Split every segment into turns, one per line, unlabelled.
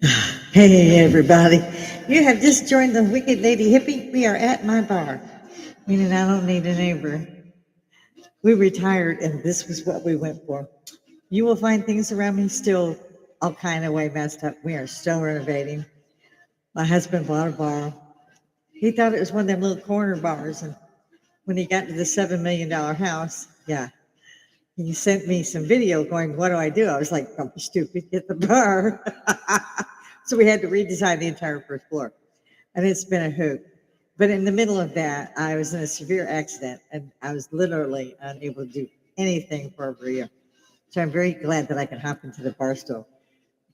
Hey, everybody. You have just joined the Wicked Lady Hippie. We are at my bar, meaning I don't need a neighbor. We retired, and this was what we went for. You will find things around me still all kind of way messed up. We are still renovating. My husband bought a bar. He thought it was one of them little corner bars, and when he got to the $7 million house, yeah, he sent me some video going, "What do I do?" I was like, "Don't be stupid, get the bar." So we had to redesign the entire first floor, and it's been a hoot. But in the middle of that, I was in a severe accident, and I was literally unable to do anything for over a year. So I'm very glad that I can hop into the bar stool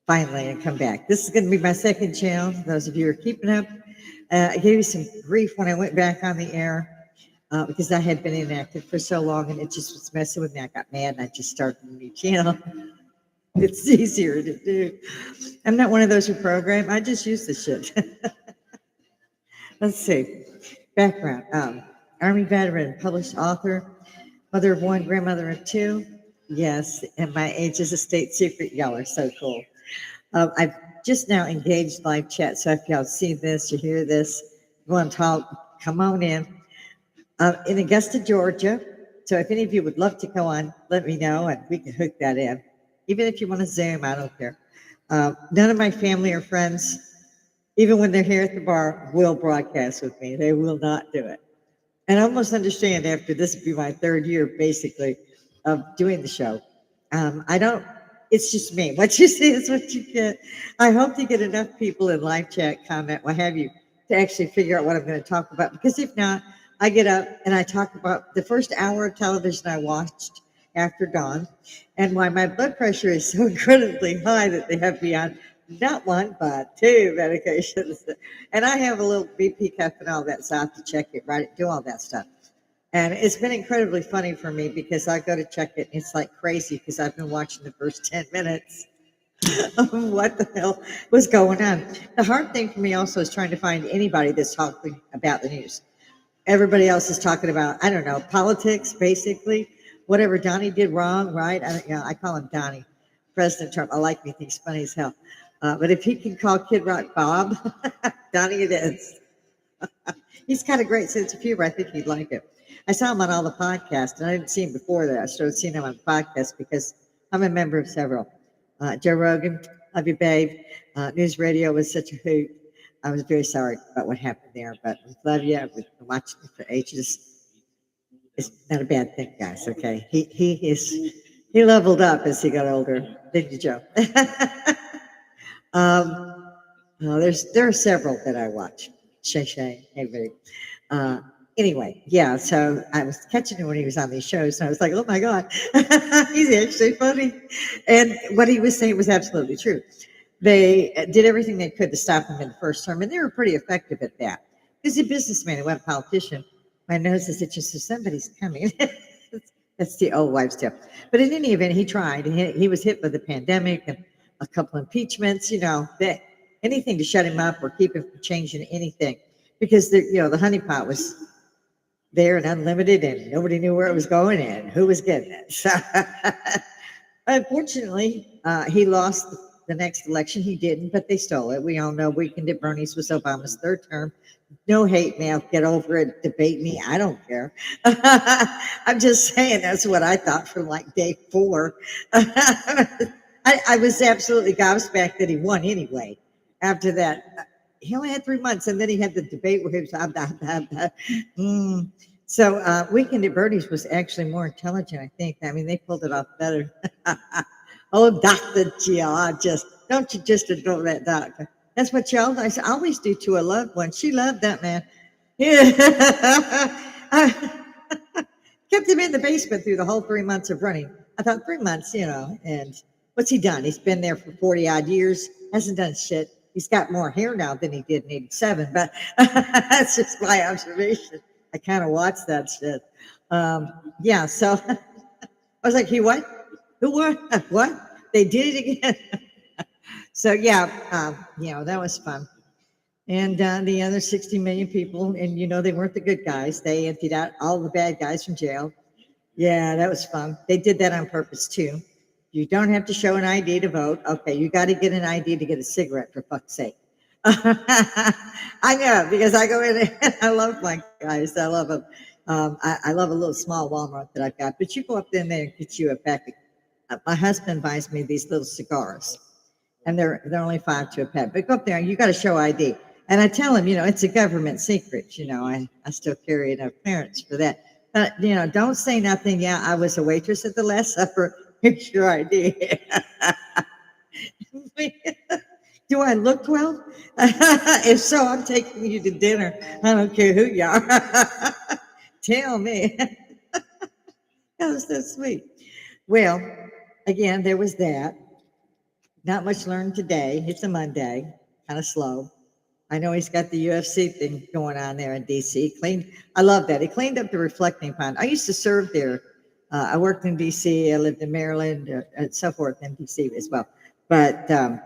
finally and come back. This is going to be my second channel. Those of you who are keeping up, I gave you some grief when I went back on the air because I had been inactive for so long, and it just was messing with me. I got mad, and I just started a new channel. It's easier to do. I'm not one of those who program. I just use the shit. Let's see. Background. Army veteran, published author, mother of one, grandmother of two. Yes, and my age is a state secret. Y'all are so cool. I've just now engaged live chat, so if y'all see this, you hear this, you want to talk, come on in Augusta, Georgia. So if any of you would love to go on, let me know, and we can hook that in. Even if you want to Zoom, I don't care. None of my family or friends, even when they're here at the bar, will broadcast with me. They will not do it. And I almost understand after this will be my third year, basically, of doing the show. I don't, it's just me. What you see is what you get. I hope you get enough people in live chat, comment, what have you, to actually figure out what I'm going to talk about. Because if not, I get up and I talk about the first hour of television I watched after dawn and why my blood pressure is so incredibly high that they have me on not one, but two medications. And I have a little BP cuff and all that, so I have to check it, right? Do all that stuff. And it's been incredibly funny for me because I go to check it and it's like crazy because I've been watching the first 10 minutes of what the hell was going on. The hard thing for me also is trying to find anybody that's talking about the news. Everybody else is talking about, I don't know, politics, basically. Whatever Donnie did wrong, right? I call him Donnie. President Trump, I like me, thinks funny as hell. But if he can call Kid Rock Bob, Donnie it is. He's got a great sense of humor. I think he'd like it. I saw him on all the podcasts, and I didn't see him before that. I started seeing him on the podcast because I'm a member of several. Joe Rogan, love you, babe. News radio was such a hoot. I was very sorry about what happened there, but love you. I've been watching it for ages. It's not a bad thing, guys. Okay, he leveled up as he got older. Didn't you, Joe? There are several that I watch. Shay Shay, hey babe. Uh, anyway, yeah. So I was catching him when he was on these shows, and I was like, oh my god, he's actually funny. And what he was saying was absolutely true. They did everything they could to stop him in the first term, and they were pretty effective at that. He's a businessman, he wasn't a politician. My nose is itching, so somebody's coming. That's the old wives' tale. But in any event, he tried. He was hit by the pandemic and a couple impeachments, that anything to shut him up or keep him from changing anything. Because the honeypot was there and unlimited and nobody knew where it was going and who was getting it. So unfortunately, he lost the next election. He didn't, but they stole it. We all know Weekend at Bernie's was Obama's third term. No hate mail. Get over it. Debate me. I don't care. I'm just saying that's what I thought from like day 4. I was absolutely gobsmacked that he won anyway. After that, he only had 3 months, and then he had the debate where he was. So Weekend at Bernie's was actually more intelligent, I think. I mean, they pulled it off better. Oh, Dr. Jill, don't you just adore that doctor? That's what y'all always do to a loved one. She loved that man. Yeah. I kept him in the basement through the whole 3 months of running. I thought 3 months, and what's he done? He's been there for 40 odd years, hasn't done shit. He's got more hair now than he did in 87, but that's just my observation. I kind of watched that shit. Yeah, so I was like, he what? Who what? What? They did it again. So yeah, that was fun. And the other 60 million people, and they weren't the good guys. They emptied out all the bad guys from jail. Yeah, that was fun. They did that on purpose too. You don't have to show an ID to vote. Okay, you got to get an ID to get a cigarette, for fuck's sake. I know because I go in and I love my guys. I love them. I love a little small Walmart that I've got. But you go up in there and get you a pack. My husband buys me these little cigars, and they're only 5 to a pack. But go up there, and you got to show ID. And I tell him, it's a government secret. I still carry enough clearance for that. But don't say nothing. Yeah, I was a waitress at the Last Supper. Here's your ID. Do I look 12? If so, I'm taking you to dinner. I don't care who you are. Tell me. That was so sweet. Well, again, there was that. Not much learned today. It's a Monday, kind of slow. I know he's got the UFC thing going on there in DC. I love that. He cleaned up the reflecting pond. I used to serve there. I worked in DC. I lived in Maryland and so forth in DC as well. But a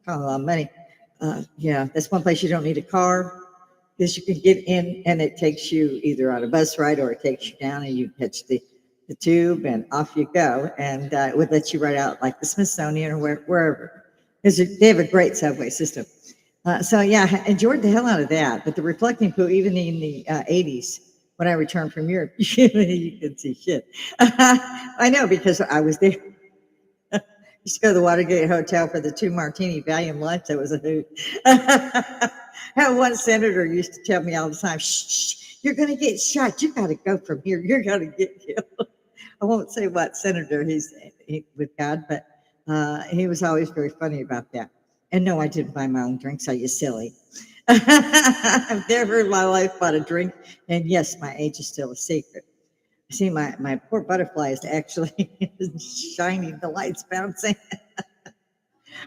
lot of money. Yeah, that's one place you don't need a car because you can get in and it takes you either on a bus ride or it takes you down and you catch the tube and off you go. And it would let you right out like the Smithsonian or wherever. Because they have a great subway system. So yeah, I enjoyed the hell out of that. But the reflecting pool, even in the 80s, when I returned from Europe, you could see shit. I know because I was there. Used to go to the Watergate Hotel for the 2 martini Valium lunch. That was a hoot. One senator used to tell me all the time, shh, you're going to get shot. You got to go from here. You're going to get killed. I won't say what senator he's with God, but he was always very funny about that. And no, I didn't buy my own drinks. Are you silly? I've never in my life bought a drink. And yes, my age is still a secret. See, my poor butterfly is actually shining, the lights bouncing.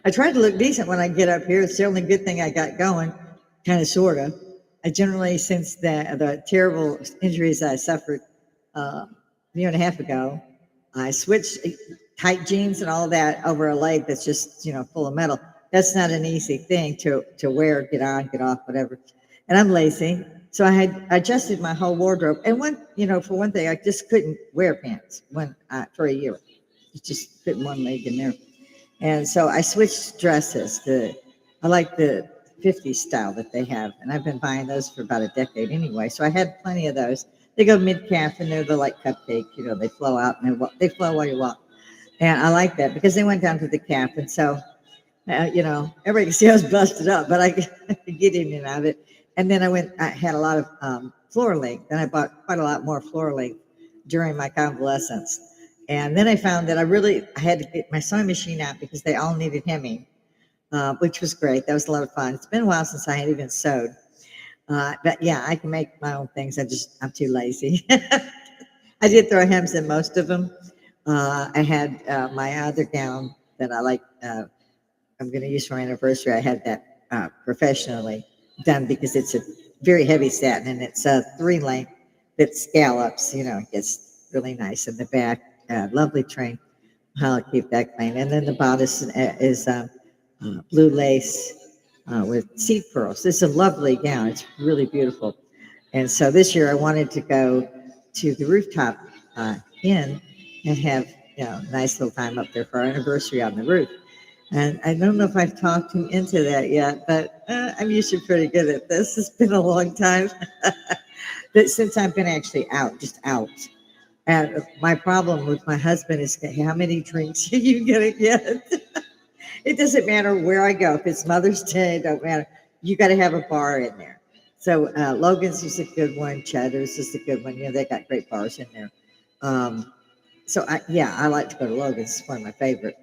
I try to look decent when I get up here. It's the only good thing I got going, kind of, sort of. I generally, since the terrible injuries I suffered a year and a half ago, I switched tight jeans and all that over a leg that's just, full of metal. That's not an easy thing to wear, get on, get off, whatever. And I'm lazy. So I had adjusted my whole wardrobe. And for one thing, I just couldn't wear pants for a year. Just couldn't one leg in there. And so I switched dresses. I like the 50s style that they have. And I've been buying those for about a decade anyway. So I had plenty of those. They go mid-calf and they're like cupcake. They flow out and they flow while you walk. And I like that because they went down to the calf. And so, everybody can see I was busted up, but I could get in and out of it. And then I had a lot of floor length, and I bought quite a lot more floor length during my convalescence. And then I found that I had to get my sewing machine out because they all needed hemming, which was great. That was a lot of fun. It's been a while since I had even sewed. But yeah, I can make my own things. I'm too lazy. I did throw hems in most of them. I had my other gown that I like. I'm going to use for my anniversary. I had that professionally done because it's a very heavy satin and it's a 3 length that scallops, it gets really nice in the back. Lovely train. I'll keep that clean. And then the bodice is blue lace with seed pearls. It's a lovely gown. It's really beautiful. And so this year I wanted to go to the rooftop inn and have a nice little time up there for our anniversary on the roof. And I don't know if I've talked him into that yet, but I'm usually pretty good at this. It's been a long time but since I've been actually just out. And my problem with my husband is how many drinks are you going to get? It doesn't matter where I go. If it's Mother's Day, it don't matter. You got to have a bar in there. So Logan's is a good one. Cheddar's is a good one. They got great bars in there. So I like to go to Logan's. It's one of my favorite.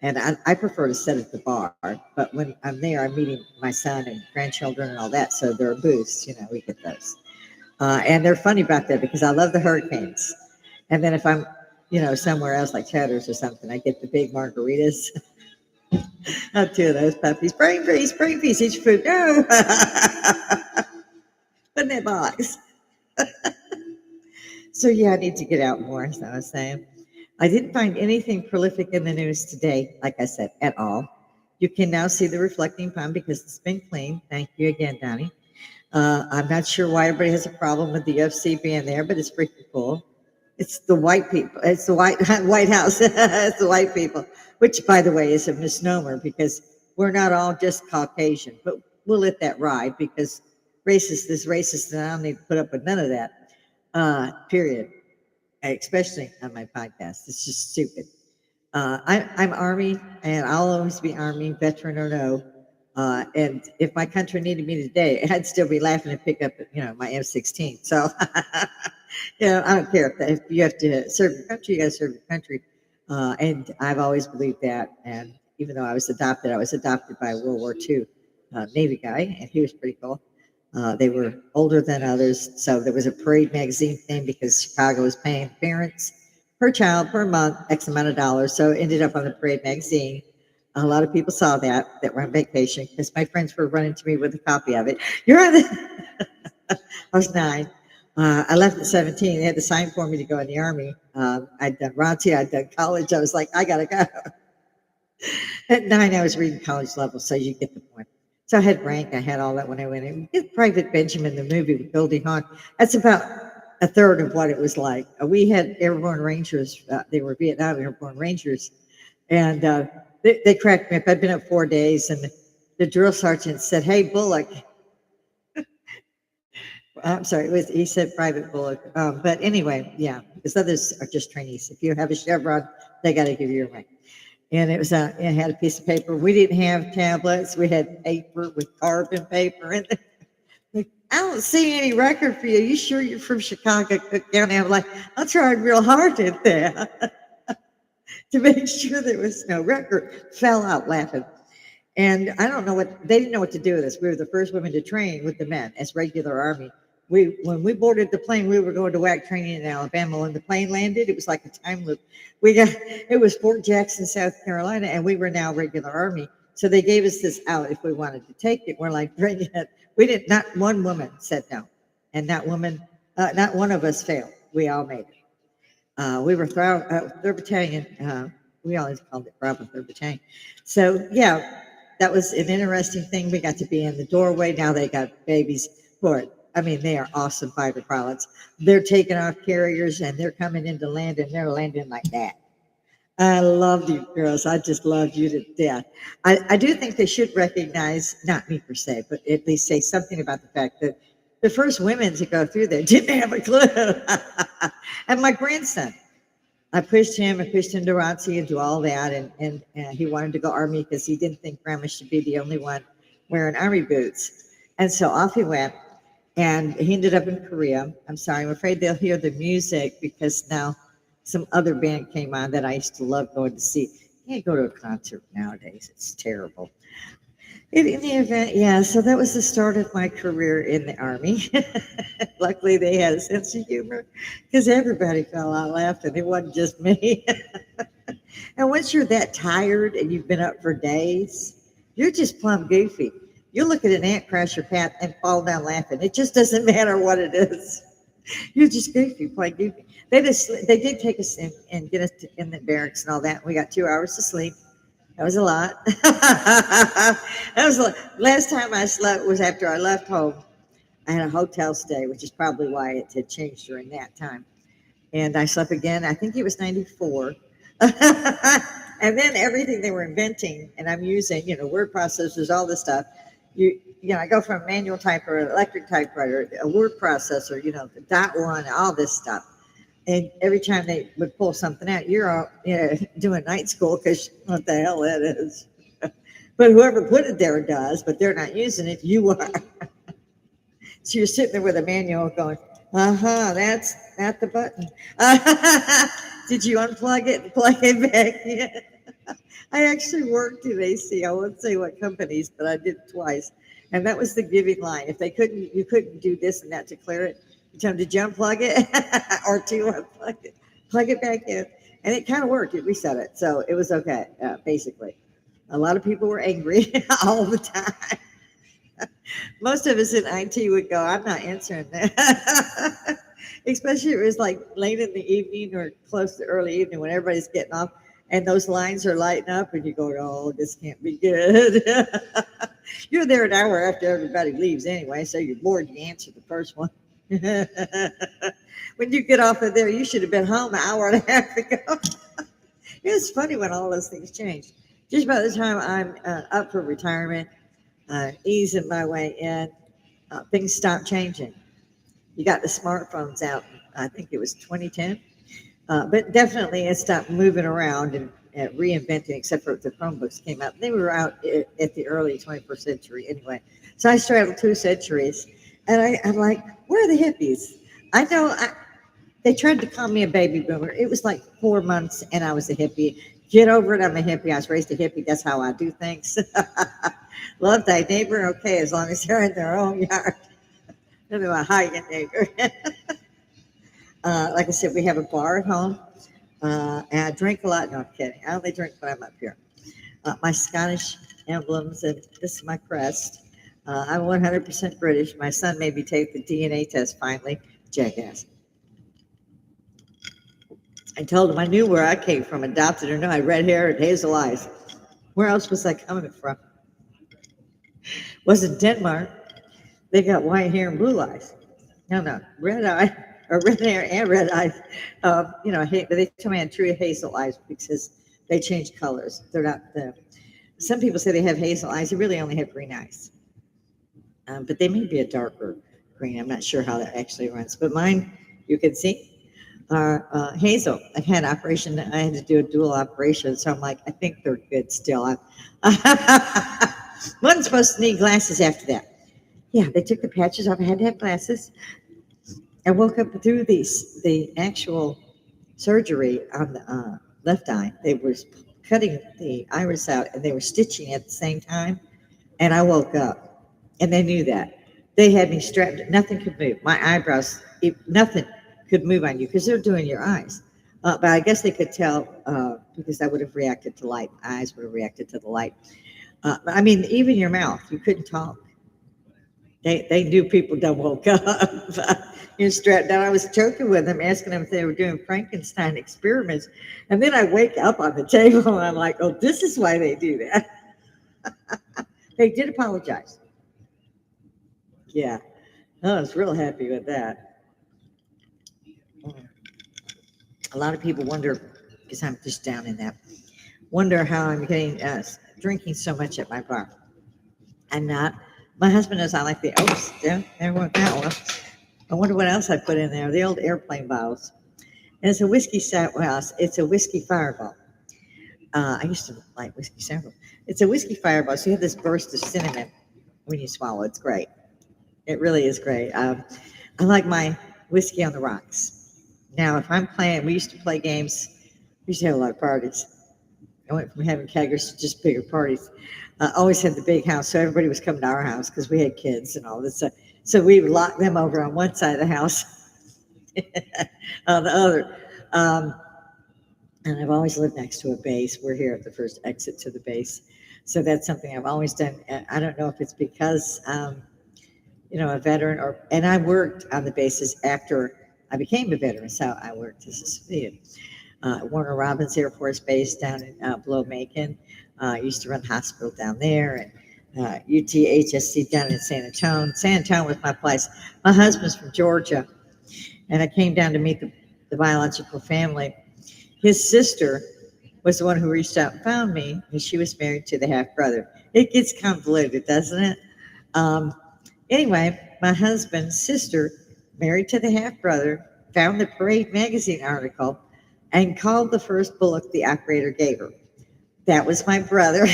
And I prefer to sit at the bar, but when I'm there, I'm meeting my son and grandchildren and all that. So there are booths, we get those. And they're funny about that because I love the hurricanes. And then if I'm, somewhere else like Cheddar's or something, I get the big margaritas. Not 2 of those puppies. Brain freeze, eat your food. No. Put in that box. So yeah, I need to get out more, as I was saying. I didn't find anything prolific in the news today, like I said, at all. You can now see the reflecting pond because it's been cleaned. Thank you again, Donnie. I'm not sure why everybody has a problem with the UFC being there, but it's freaking cool. It's the white people. It's the White House. It's the white people, which, by the way, is a misnomer because we're not all just Caucasian. But we'll let that ride because racist is racist, and I don't need to put up with none of that. Period. Especially on my podcast, it's just stupid. I'm Army, and I'll always be Army, veteran or no. And if my country needed me today, I'd still be laughing and pick up, my M16. So, I don't care if you have to serve your country, you got to serve your country. And I've always believed that. And even though I was adopted by a World War II Navy guy, and he was pretty cool. They were older than others, so there was a parade magazine thing because Chicago was paying parents per child per month X amount of dollars. So it ended up on the parade magazine. A lot of people saw that were on vacation because my friends were running to me with a copy of it. You're on the. I was 9. I left at 17. They had to sign for me to go in the Army. I'd done ROTC, I'd done college. I was like, I gotta go. At 9, I was reading college level, so you get the point. So I had rank, I had all that when I went in. Private Benjamin, the movie with Goldie Hawn. That's about a third of what it was like. We had airborne rangers. They were Vietnam airborne rangers, and they cracked me up. I'd been up 4 days, and the drill sergeant said, "Hey, Bullock." I'm sorry, he said Private Bullock. But anyway, yeah, because others are just trainees. If you have a chevron, they got to give you a rank. And it had a piece of paper. We didn't have tablets. We had paper with carbon paper in it. Like, I don't see any record for you. You sure you're from Chicago, Cook County? I'm like, I tried real hard at that to make sure there was no record. Fell out laughing. And I don't know they didn't know what to do with us. We were the first women to train with the men as regular Army. When we boarded the plane, we were going to WAC training in Alabama. When the plane landed, it was like a time loop. It was Fort Jackson, South Carolina, and we were now regular Army. So they gave us this out if we wanted to take it. We're like, bring it. We didn't. Not one woman said no, and not one of us failed. We all made it. We were 3rd Battalion. We always called it Bravo 3rd Battalion. So yeah, that was an interesting thing. We got to be in the doorway. Now they got babies for it. I mean, they are awesome fighter pilots. They're taking off carriers and they're coming into land and they're landing like that. I love you girls. I just love you to death. I do think they should recognize, not me per se, but at least say something about the fact that the first women to go through there didn't have a clue. And my grandson, I pushed him to ROTC and do all that. And he wanted to go Army because he didn't think grandma should be the only one wearing Army boots. And so off he went. And he ended up in Korea. I'm sorry, I'm afraid they'll hear the music because now some other band came on that I used to love going to see. You can't go to a concert nowadays. It's terrible. In the event, yeah, so that was the start of my career in the Army. Luckily, they had a sense of humor because everybody fell out laughing. It wasn't just me. And once you're that tired and you've been up for days, you're just plumb goofy. You look at an ant crash your path and fall down laughing. It just doesn't matter what it is. You're just goofy, quite goofy. They did take us in and get us in the barracks and all that. We got 2 hours to sleep. That was a lot. Last time I slept was after I left home. I had a hotel stay, which is probably why it had changed during that time. And I slept again. I think it was 94. And then everything they were inventing, and I'm using, word processors, all this stuff. I go from manual typewriter, electric typewriter, a word processor, the dot one, all this stuff. And every time they would pull something out, you're all, doing night school because what the hell that is. But whoever put it there does, but they're not using it. You are. So you're sitting there with a manual going, that's not the button. Did you unplug it and plug it back in? I actually worked in AC. I won't say what companies, but I did twice. And that was the giving line. If you couldn't do this and that to clear it, you tell them, did you unplug it? Or to unplug it, plug it back in. And it kind of worked. It reset it. So it was okay, basically. A lot of people were angry all the time. Most of us in IT would go, I'm not answering that. Especially if it was like late in the evening or close to early evening when everybody's getting off and those lines are lighting up and you go, oh, this can't be good. You're there an hour after everybody leaves anyway, so you're bored, you answer the first one. When you get off of there, you should have been home an hour and a half ago. It's funny when all those things change. Just by the time I'm up for retirement, easing my way in, things stop changing. You got the smartphones out. I think it was 2010, but definitely it stopped moving around and reinventing. Except for the Chromebooks came out. They were out at the early 21st century anyway. So I straddled two centuries, and I'm like, where are the hippies? I know they tried to call me a baby boomer. It was like 4 months, and I was a hippie. Get over it. I'm a hippie. I was raised a hippie. That's how I do things. Love thy neighbor. Okay, as long as they're in their own yard. They're a hiding neighbor. Like I said, we have a bar at home, and I drink a lot. No, I'm kidding. I only drink when I'm up here. My Scottish emblems, and this is my crest. I'm 100% British. My son made me take the DNA test finally. Jackass. I told him I knew where I came from, adopted or no. I had red hair and hazel eyes. Where else was I coming from? Wasn't Denmark. They got white hair and blue eyes. No, red eye or red hair and red eyes. But they told me I had true hazel eyes because they change colors. They're not the. Some people say they have hazel eyes. They really only have green eyes, but they may be a darker green. I'm not sure how that actually runs. But mine, you can see, are hazel. I had operation. I had to do a dual operation, so I'm like, I think they're good still. I wasn't supposed to need glasses after that. Yeah, they took the patches off. I had to have glasses. I woke up through the actual surgery on the left eye. They were cutting the iris out and they were stitching at the same time. And I woke up and they knew that. They had me strapped. Nothing could move. My eyebrows, nothing could move on you because they're doing your eyes. But I guess they could tell because I would have reacted to light. My eyes would have reacted to the light. Even your mouth, you couldn't talk. They knew people done woke up. You're strapped down. I was joking with them, asking them if they were doing Frankenstein experiments. And then I wake up on the table and I'm like, oh, this is why they do that. They did apologize. Yeah. I was real happy with that. A lot of people wonder, because I'm just down in that, wonder how I'm getting drinking so much at my bar. I'm not. My husband knows I like the there went that one. I wonder what else I put in there. The old airplane bottles. And it's a whiskey it's a whiskey fireball. I used to like whiskey fireball. It's a whiskey fireball. So you have this burst of cinnamon when you swallow. It's great. It really is great. I like my whiskey on the rocks. Now, if I'm playing, we used to play games. We used to have a lot of parties. I went from having keggers to just bigger parties. Always had the big house, so everybody was coming to our house because we had kids and all this stuff. So we would lock them over on one side of the house, on the other. And I've always lived next to a base. We're here at the first exit to the base. So that's something I've always done. I don't know if it's because, a veteran and I worked on the bases after I became a veteran. So I worked as a civilian. Warner Robins Air Force Base down in below Macon. I used to run the hospital down there, and UTHSC down in San Antonio. San Antonio was my place. My husband's from Georgia, and I came down to meet the biological family. His sister was the one who reached out and found me, and she was married to the half-brother. It gets convoluted, doesn't it? Anyway, my husband's sister, married to the half-brother, found the Parade magazine article and called the first bullet the operator gave her. That was my brother.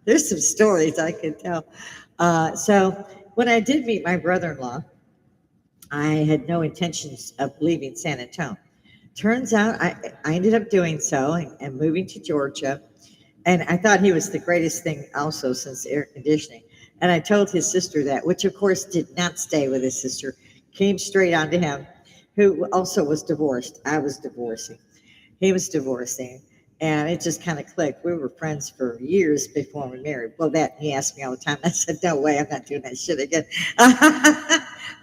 There's some stories I can tell. So when I did meet my brother-in-law, I had no intentions of leaving San Antonio. Turns out I ended up doing so and moving to Georgia. And I thought he was the greatest thing also since air conditioning. And I told his sister that, which of course did not stay with his sister, came straight on to him, who also was divorced. I was divorcing. He was divorcing. And it just kind of clicked. We were friends for years before we married. Well, he asked me all the time. I said, no way, I'm not doing that shit again.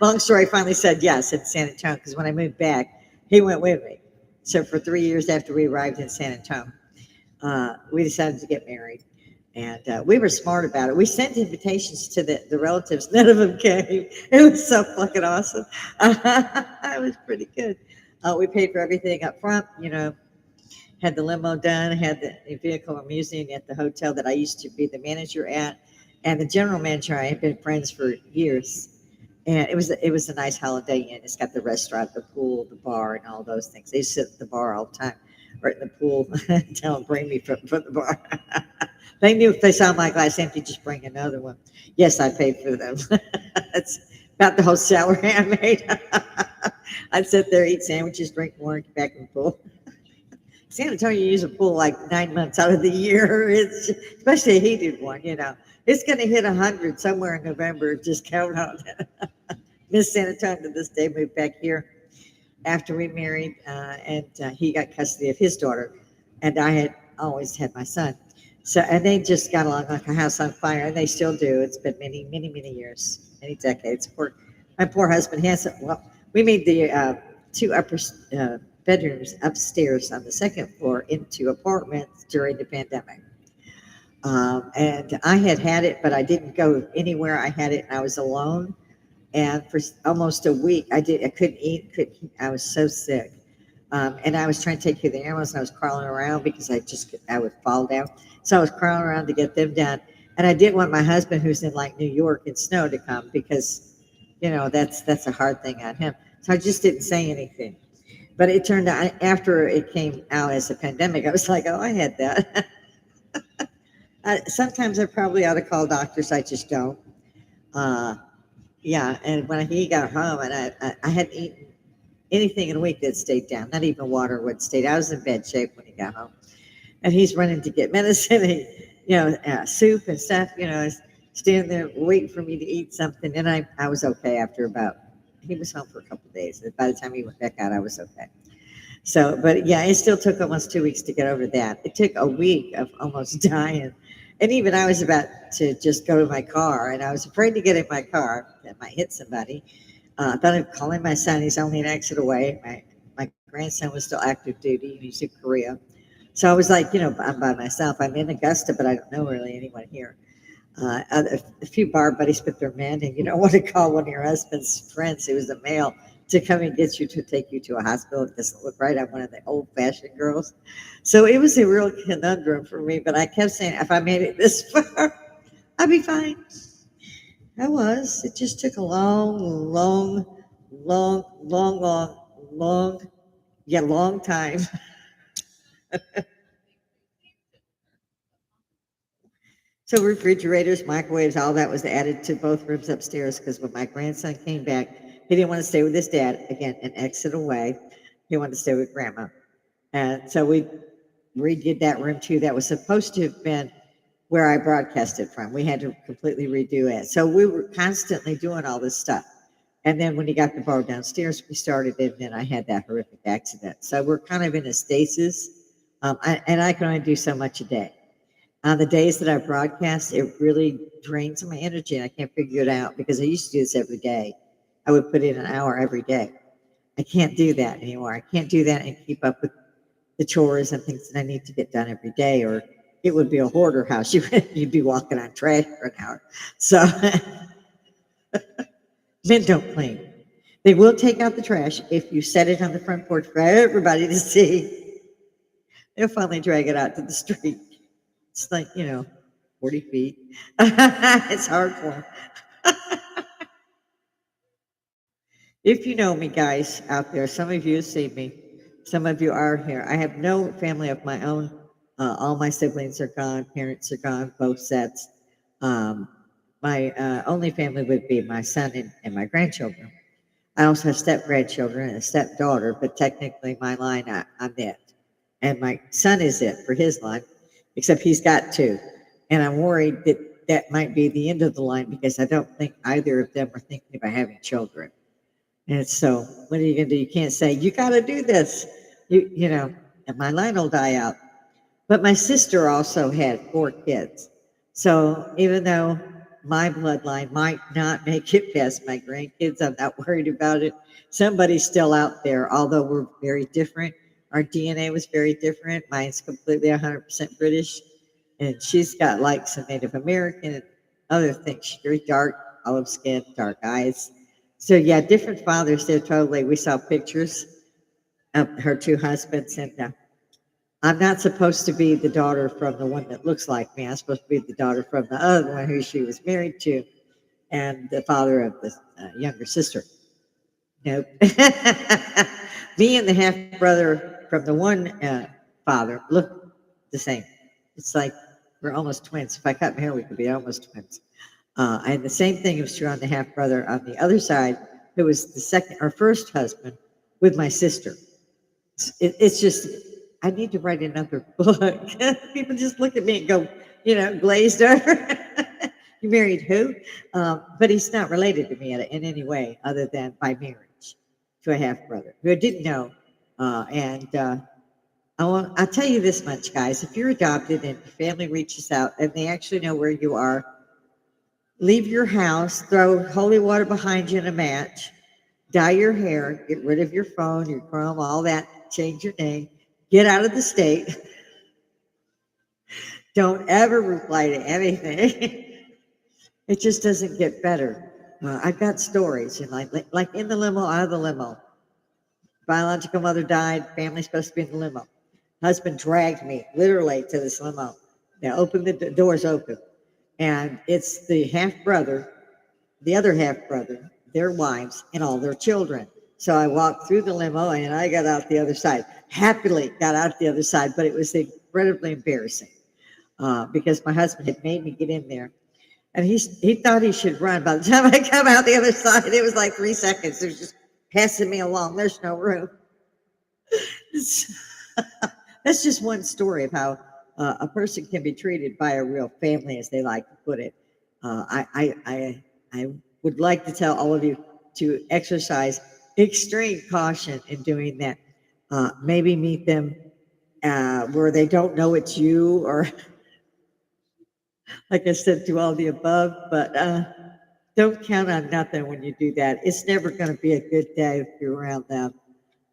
Long story, I finally said yes in San Antonio, because when I moved back, he went with me. So for 3 years after we arrived in San Antonio, we decided to get married. And we were smart about it. We sent invitations to the relatives. None of them came. It was so fucking awesome. It was pretty good. We paid for everything up front, had the limo done, had the vehicle I'm using at the hotel that I used to be the manager at. And the general manager, I had been friends for years. And it was a nice Holiday Inn. It's got the restaurant, the pool, the bar, and all those things. They sit at the bar all the time, right in the pool. Tell them bring me from the bar. They knew if they saw my glass empty, just bring another one. Yes, I paid for them. That's about the whole salary I made. I'd sit there, eat sandwiches, drink more, and get back in the pool. San Antonio use a pool like 9 months out of the year. It's especially a heated one. It's going to hit 100 somewhere in November. Just count on it. Miss San Antonio to this day moved back here after we married, and he got custody of his daughter, and I had always had my son. So, and they just got along like a house on fire, and they still do. It's been many, many, many years, many decades. My poor husband has it. Well, we made the two upper bedrooms upstairs on the second floor into apartments during the pandemic. And I had it, but I didn't go anywhere. I had it, and I was alone. And for almost a week, I couldn't eat, I was so sick. And I was trying to take care of the animals, and I was crawling around because I would fall down. So I was crawling around to get them done. And I didn't want my husband, who's in like New York in snow, to come because, that's a hard thing on him. So I just didn't say anything. But it turned out after it came out as a pandemic, I was like, oh, I had that. Sometimes I probably ought to call doctors. I just don't. Yeah. And when he got home, and I hadn't eaten anything in a week that stayed down, not even water would stay down. I was in bad shape when he got home. And he's running to get medicine, soup and stuff, standing there waiting for me to eat something. And I was okay after he was home for a couple of days. And by the time he went back out, I was okay. So, but yeah, it still took almost 2 weeks to get over that. It took a week of almost dying. And even I was about to just go to my car, and I was afraid to get in my car. That might hit somebody. I thought of calling my son. He's only an exit away. My grandson was still active duty. He's in Korea. So I was like, I'm by myself. I'm in Augusta, but I don't know really anyone here. A few bar buddies, but they're men, and you don't want to call one of your husband's friends who is a male to come and get you to take you to a hospital. It doesn't look right. I'm one of the old-fashioned girls. So it was a real conundrum for me, but I kept saying, if I made it this far, I'd be fine. I was. It just took a long, long time. So refrigerators, microwaves, all that was added to both rooms upstairs because when my grandson came back, he didn't want to stay with his dad. Again, an exit away. He wanted to stay with grandma. And so we redid that room too. That was supposed to have been where I broadcasted from. We had to completely redo it. So we were constantly doing all this stuff. And then when he got the bar downstairs, we started it, and then I had that horrific accident. So we're kind of in a stasis. And I can only do so much a day. On the days that I broadcast, it really drains my energy, and I can't figure it out because I used to do this every day. I would put in an hour every day. I can't do that anymore. I can't do that and keep up with the chores and things that I need to get done every day, or it would be a hoarder house. You'd be walking on trash for an hour. So men don't clean. They will take out the trash if you set it on the front porch for everybody to see. They'll finally drag it out to the street. It's like, 40 feet. It's hard for them. If you know me, guys out there, some of you see me, some of you are here. I have no family of my own. All my siblings are gone, parents are gone, both sets. My only family would be my son and my grandchildren. I also have step grandchildren and a stepdaughter, but technically my line, I'm it. And my son is it for his line, except he's got two. And I'm worried that might be the end of the line because I don't think either of them are thinking about having children. And so what are you going to do? You can't say, you got to do this, and my line will die out. But my sister also had 4 kids. So even though my bloodline might not make it past my grandkids, I'm not worried about it. Somebody's still out there, although we're very different. Our DNA was very different. Mine's completely 100% British. and she's got like some Native American and other things. She's very dark, olive skin, dark eyes. So yeah, different fathers there totally. We saw pictures of her two husbands, and I'm not supposed to be the daughter from the one that looks like me. I'm supposed to be the daughter from the other one who she was married to, and the father of the younger sister. Nope. Me and the half brother from the one father look the same. It's like we're almost twins. If I cut my hair, we could be almost twins. And the same thing was true on the half brother on the other side, who was the second or first husband with my sister. It's just, I need to write another book. People just look at me and go, glazed over. You married who? But he's not related to me in any way other than by marriage to a half brother who I didn't know. I'll tell you this much, guys. If you're adopted and your family reaches out and they actually know where you are, leave your house, throw holy water behind you in a match, dye your hair, get rid of your phone, your Chrome, all that, change your name, get out of the state. Don't ever reply to anything. It just doesn't get better. I've got stories, and like in the limo, out of the limo. Biological mother died, family's supposed to be in the limo. Husband dragged me literally to this limo. Now open the doors open. And it's the half brother, the other half brother, their wives, and all their children. So I walked through the limo and I got out the other side. Happily got out the other side, but it was incredibly embarrassing because my husband had made me get in there. And he thought he should run. By the time I come out the other side, it was like 3 seconds. They're just passing me along. There's no room. That's just one story of how a person can be treated by a real family, as they like to put it. I would like to tell all of you to exercise extreme caution in doing that. Maybe meet them where they don't know it's you, or like I said, do all the above, but don't count on nothing when you do that. It's never going to be a good day if you're around them.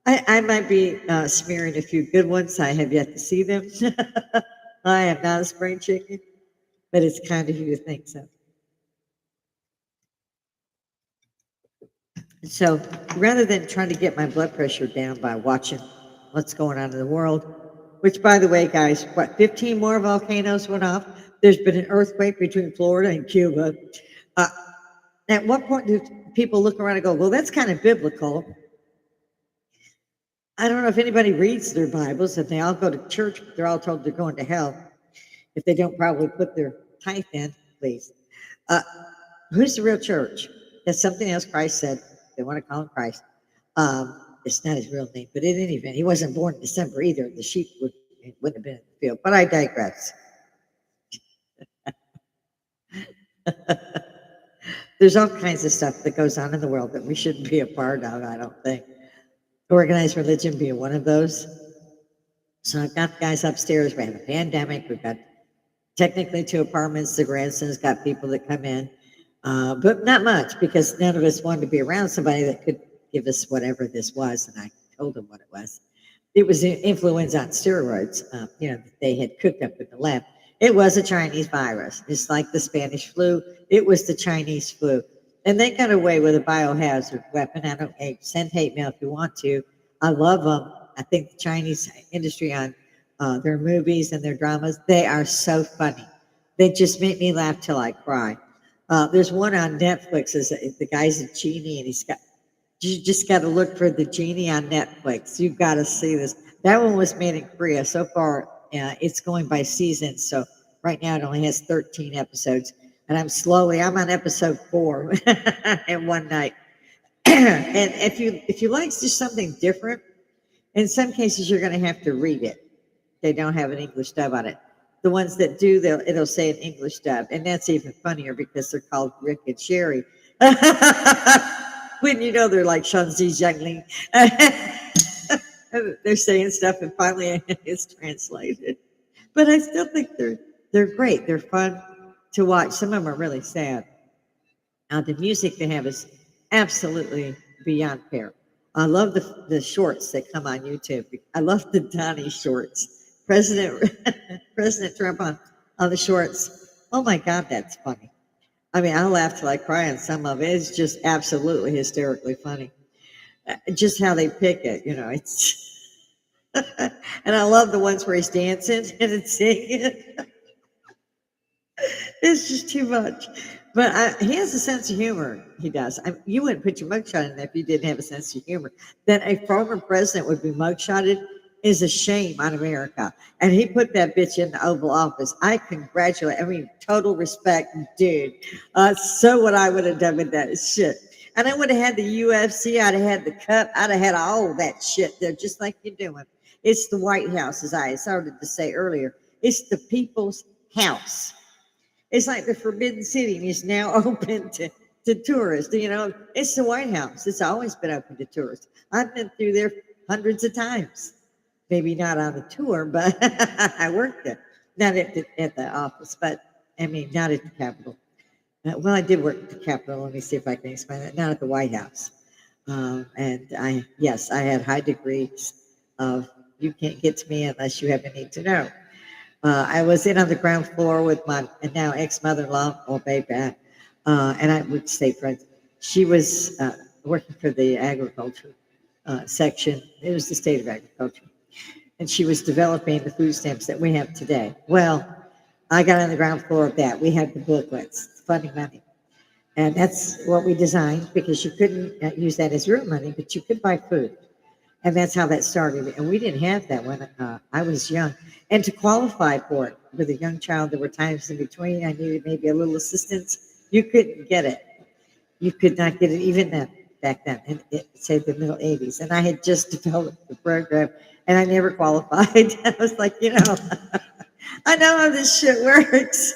I might be smearing a few good ones. I have yet to see them. I am not a spring chicken, but it's kind of you to think so. So rather than trying to get my blood pressure down by watching what's going on in the world, which, by the way, guys, 15 more volcanoes went off. There's been an earthquake between Florida and Cuba. At what point do people look around and go, well, that's kind of biblical? I don't know if anybody reads their Bibles, if they all go to church, but they're all told they're going to hell. If they don't probably put their tithe in, please. Who's the real church? That's something else Christ said. They want to call him Christ. It's not his real name, but in any event, he wasn't born in December either. The sheep wouldn't have been in the field. But I digress. There's all kinds of stuff that goes on in the world that we shouldn't be a part of, I don't think. Organized religion being one of those. So I've got the guys upstairs. We have a pandemic. We've got technically 2 apartments. The grandson's got people that come in, but not much, because none of us wanted to be around somebody that could give us whatever this was. And I told them what it was. It was influenza on steroids, they had cooked up in the lab. It was a Chinese virus. It's like the Spanish flu. It was the Chinese flu. And they got away with a biohazard weapon. I don't send hate mail if you want to. I love them. I think the Chinese industry on their movies and their dramas, they are so funny. They just make me laugh till I cry. There's one on Netflix. The guy's a genie, and you just got to look for the genie on Netflix. You've got to see this. That one was made in Korea. So far, it's going by seasons. So right now it only has 13 episodes. And I'm on episode 4 in one night. And if you like just something different, in some cases you're going to have to read it. They don't have an English dub on it. The ones that do, it'll say an English dub. And that's even funnier because they're called Rick and Sherry. When they're like Shanzi Jiangling. They're saying stuff and finally it's translated. But I still think they're great. They're fun to watch. Some of them are really sad. The music they have is absolutely beyond fair. I love the shorts that come on YouTube. I love the Donnie shorts. President Trump on the shorts. Oh my God, that's funny. I mean, I laugh till I cry on some of it. It's just absolutely hysterically funny. Just how they pick it, it's, and I love the ones where he's dancing and it's singing. It's just too much. But he has a sense of humor. He does. You wouldn't put your mugshot in there if you didn't have a sense of humor. That a former president would be mugshotted is a shame on America. And he put that bitch in the Oval Office. I congratulate. I mean, total respect, dude. So what I would have done with that is shit. And I would have had the UFC. I'd have had the cup. I'd have had all that shit there, just like you're doing. It's the White House, as I started to say earlier. It's the people's house. It's like the Forbidden City is now open to tourists. It's the White House. It's always been open to tourists. I've been through there hundreds of times. Maybe not on the tour, but I worked there. Not at the office, but I mean, not at the Capitol. Well, I did work at the Capitol. Let me see if I can explain that. Not at the White House. Yes, I had high degrees of you can't get to me unless you have a need to know. I was in on the ground floor with my now ex-mother-in-law, or baby, and I would stay friends. She was working for the agriculture section. It was the state of agriculture. And she was developing the food stamps that we have today. Well, I got on the ground floor of that. We had the booklets, funding money. And that's what we designed because you couldn't use that as real money, but you could buy food. And that's how that started. And we didn't have that when I was young. And to qualify for it with a young child, there were times in between I needed maybe a little assistance. You couldn't get it. You could not get it even then, back then, in say the middle 80s. And I had just developed the program and I never qualified. I was like, I know how this shit works.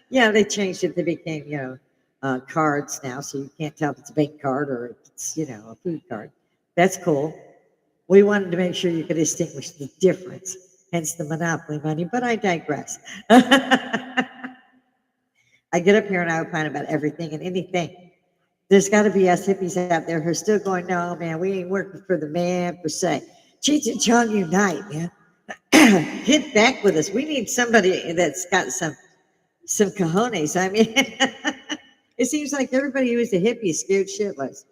Yeah, they changed it. They became, cards now. So you can't tell if it's a bank card or it's, a food card. That's cool. We wanted to make sure you could distinguish the difference, hence the monopoly money, but I digress. I get up here and I opine about everything and anything. There's got to be us hippies out there who are still going, no, man, we ain't working for the man per se. Cheech and Chong unite, man. Hit back with us. We need somebody that's got some cojones. I mean, it seems like everybody who is a hippie is scared shitless.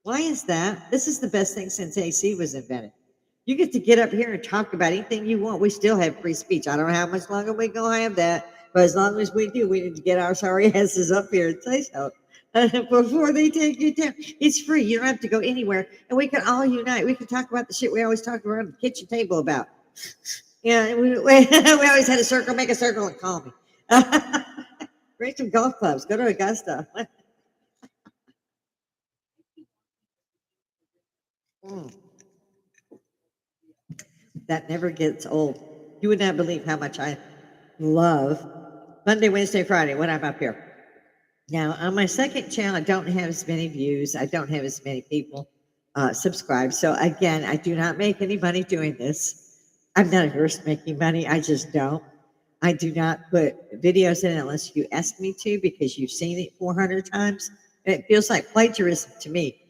Why is that? This is the best thing since AC was invented. You get to get up here and talk about anything you want. We still have free speech. I don't know how much longer we're going to have that, but as long as we do, we need to get our sorry asses up here and say so before they take you down. It's free. You don't have to go anywhere. And we can all unite. We can talk about the shit we always talk around the kitchen table about. Yeah, we always had a circle, make a circle and call me. Bring some golf clubs. Go to Augusta. Mm. That never gets old. You would not believe how much I love Monday, Wednesday, Friday when I'm up here. Now, on my second channel, I don't have as many views. I don't have as many people subscribed. So again, I do not make any money doing this. I'm not averse to making money. I just don't. I do not put videos in unless you ask me to because you've seen it 400 times. And it feels like plagiarism to me.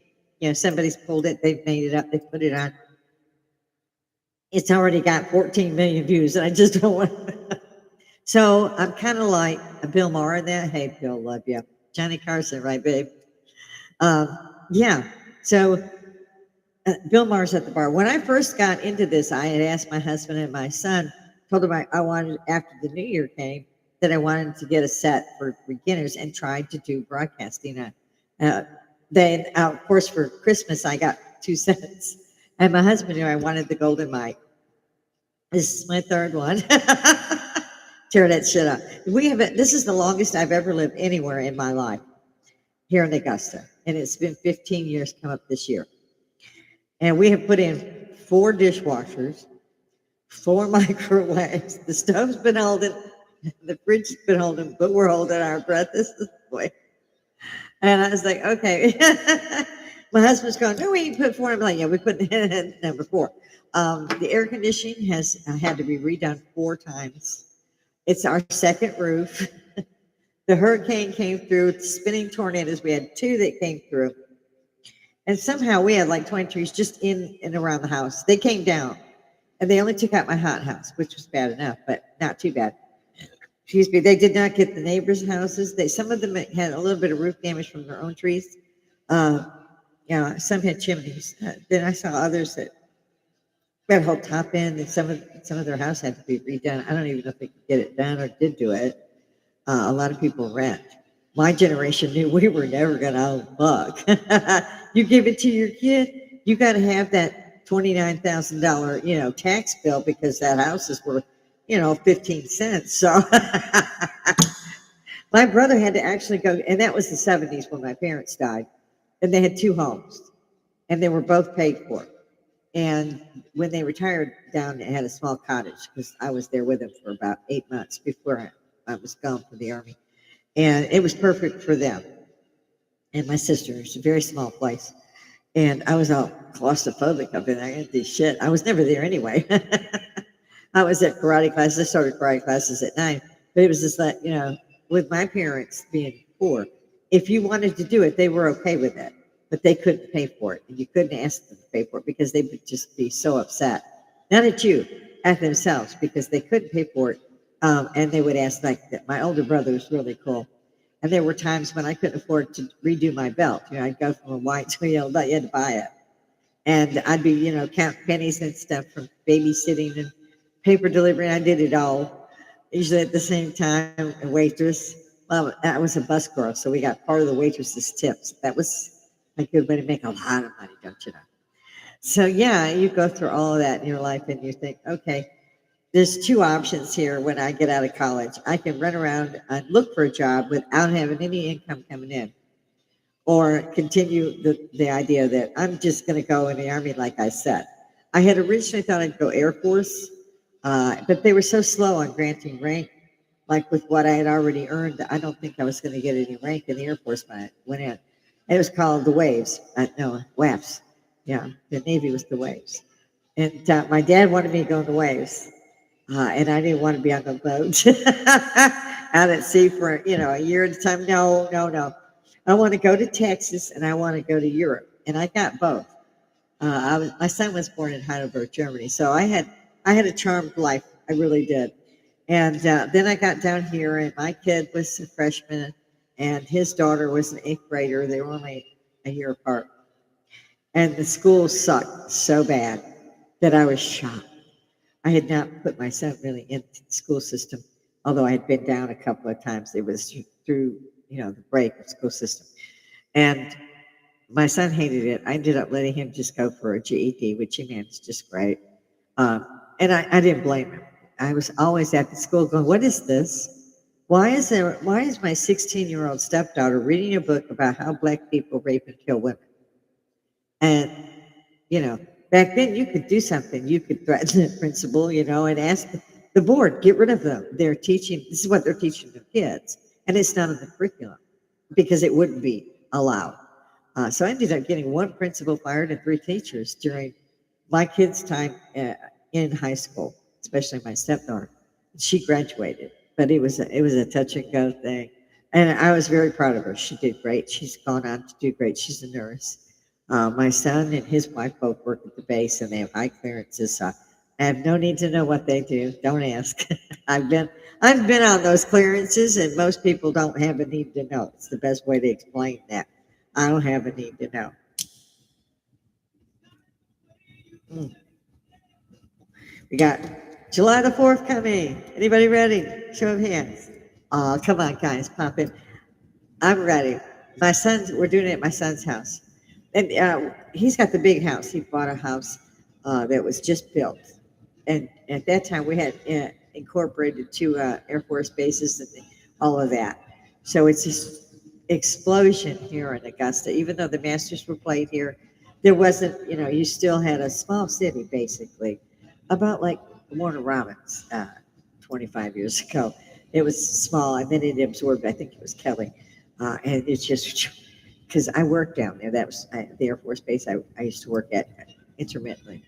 Somebody's pulled it, they've made it up, they put it on. It's already got 14 million views, and I just don't want. So I'm kind of like a Bill Maher in that. Hey, Bill, love you. Johnny Carson, right, babe? Yeah. So Bill Maher's at the bar. When I first got into this, I had asked my husband and my son, told them I wanted, after the new year came, that I wanted to get a set for beginners and tried to do broadcasting. Then, of course, for Christmas, I got 2 sets. And my husband knew I wanted the golden mic. This is my third one. Tear that shit up. This is the longest I've ever lived anywhere in my life here in Augusta. And it's been 15 years come up this year. And we have put in 4 dishwashers, 4 microwaves. The stove's been holding, the fridge's been holding, but we're holding our breath. This is the way. And I was like, okay. My husband's going, no, we ain't put 4. I'm like, yeah, we put number 4. The air conditioning has had to be redone 4 times. It's our second roof. The hurricane came through, spinning tornadoes. We had 2 that came through. And somehow we had like 20 trees just in and around the house. They came down and they only took out my hot house, which was bad enough, but not too bad. Excuse me, they did not get the neighbors' houses. Some of them had a little bit of roof damage from their own trees. Uh, yeah, some had chimneys. Then I saw others that whole top end, and some of their house had to be redone. I don't even know if they could get it done or did do it. A lot of people rent. My generation knew we were never going to own a buck. You give it to your kid, you got to have that $29,000, tax bill because that house is worth, 15 cents. So my brother had to actually go, and that was the 70s when my parents died, and they had two homes, and they were both paid for. And when they retired down, they had a small cottage because I was there with them for about 8 months before I was gone for the army. And it was perfect for them and my sister. It's a very small place. And I was all claustrophobic up in there. I didn't do shit. I was never there anyway. I was at karate classes. I started karate classes at 9. But it was just like, with my parents being poor, if you wanted to do it, they were okay with it. But they couldn't pay for it. And you couldn't ask them to pay for it because they would just be so upset. Not at you, at themselves, because they couldn't pay for it. And they would ask, like, my older brother was really cool. And there were times when I couldn't afford to redo my belt. I'd go from a white to a yellow belt. You had to buy it. And I'd be, count pennies and stuff from babysitting and paper delivery. I did it all, usually at the same time. A waitress. Well, I was a bus girl, so we got part of the waitress's tips. That was a good way to make a lot of money, don't you know? So, yeah, you go through all of that in your life and you think, okay, there's two options here when I get out of college. I can run around and look for a job without having any income coming in, or continue the idea that I'm just going to go in the Army, like I said. I had originally thought I'd go Air Force, but they were so slow on granting rank, like with what I had already earned. I don't think I was going to get any rank in the Air Force when I went in. It was called the Waves. No, WAFs. Yeah, the Navy was the Waves. And my dad wanted me to go in the Waves. And I didn't want to be on the boat out at sea for, a year at a time. No, no, no. I want to go to Texas and I want to go to Europe. And I got both. My son was born in Heidelberg, Germany. So I had a charmed life. I really did. And then I got down here and my kid was a freshman and his daughter was an eighth grader. They were only a year apart. And the school sucked so bad that I was shocked. I had not put my son really into the school system, although I had been down a couple of times. It was through, the break of school system. And my son hated it. I ended up letting him just go for a GED, which he managed just great. And I didn't blame him. I was always at the school going, what is this? Why is my 16-year-old stepdaughter reading a book about how black people rape and kill women? And, back then you could do something. You could threaten the principal, and ask the board, get rid of them. This is what they're teaching their kids. And it's not in the curriculum because it wouldn't be allowed. So I ended up getting one principal fired and 3 teachers during my kids' time in high school, especially my stepdaughter. She graduated, but it was a touch and go thing. And I was very proud of her. She did great. She's gone on to do great. She's a nurse. My son and his wife both work at the base, and they have high clearances. So I have no need to know what they do. Don't ask. I've been on those clearances, and most people don't have a need to know. It's the best way to explain that. I don't have a need to know. Mm. We got July the 4th coming. Anybody ready? Show of hands. Oh, come on, guys, pop in. I'm ready. We're doing it at my son's house. And he's got the big house. He bought a house that was just built. And at that time, we had incorporated 2 Air Force bases and all of that. So it's this explosion here in Augusta. Even though the Masters were played here, there wasn't, you still had a small city, basically, about like Warner Robins 25 years ago. It was small, and then it absorbed, I think it was Kelly. And it's just, because I worked down there. That was the Air Force base I used to work at intermittently.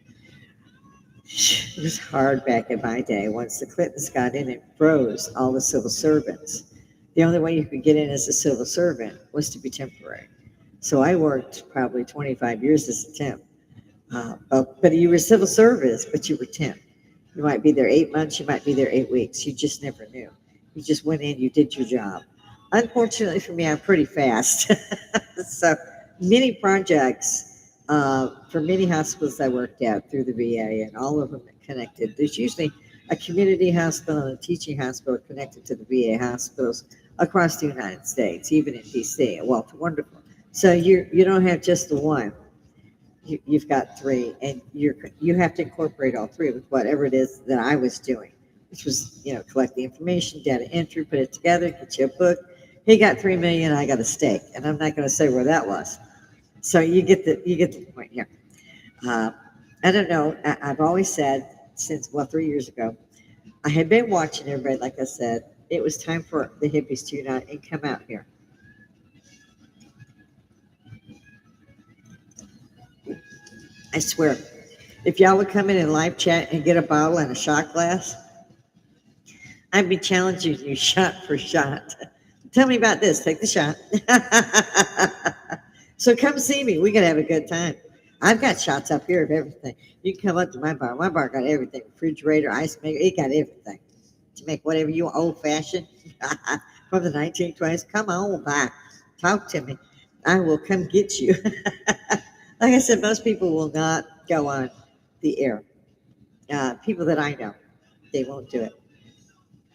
It was hard back in my day. Once the Clintons got in, it froze all the civil servants. The only way you could get in as a civil servant was to be temporary. So I worked probably 25 years as a temp. But you were civil service, but you were temp. You might be there 8 months, you might be there 8 weeks. You just never knew. You just went in, you did your job. Unfortunately for me, I'm pretty fast. So many projects for many hospitals I worked at through the VA, and all of them connected. There's usually a community hospital and a teaching hospital connected to the VA hospitals across the United States, even in DC. Well, it's wonderful. So you don't have just the one. You've got three, and you have to incorporate all three with whatever it is that I was doing, which was collect the information, data entry, put it together, get you a book. He got 3 million, I got a stake, and I'm not going to say where that was. So you get the point here. Uh, I don't know. I've always said since 3 years ago, I had been watching everybody. Like I said, it was time for the hippies to unite and come out here. I swear, if y'all would come in and live chat and get a bottle and a shot glass, I'd be challenging you shot for shot. Tell me about this. Take the shot. So come see me. We gotta have a good time. I've got shots up here of everything. You can come up to my bar. My bar got everything. Refrigerator, ice maker, it got everything. To make whatever you want, old fashioned from the 1920s. Come on by. Talk to me. I will come get you. Like I said, most people will not go on the air. People that I know, they won't do it.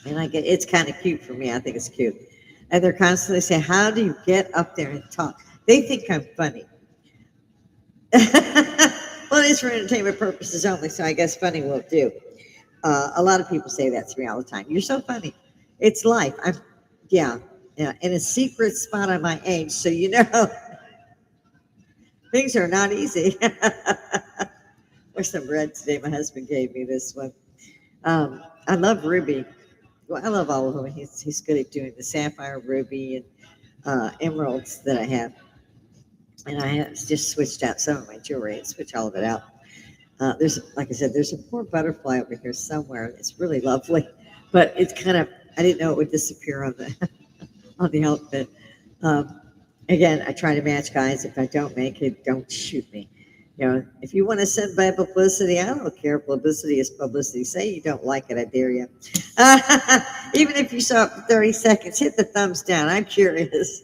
And it's kind of cute for me. I think it's cute. And they're constantly saying, "How do you get up there and talk?" They think I'm funny. Well, it's for entertainment purposes only, so I guess funny will do. A lot of people say that to me all the time. You're so funny. It's life. Yeah, yeah, in a secret spot on my age, so things are not easy. Or some bread today. My husband gave me this one. I love Ruby. Well, I love all of them. He's good at doing the sapphire, ruby, and emeralds that I have. And I have just switched out some of my jewelry and switch all of it out. Like I said, there's a poor butterfly over here somewhere. It's really lovely, but it's kind of, I didn't know it would disappear on the on the outfit. Um, Again, I try to match guys. If I don't make it, don't shoot me. If you want to send bad publicity, I don't care. Publicity is publicity. Say you don't like it, I dare you. Even if you saw it for 30 seconds, hit the thumbs down. I'm curious.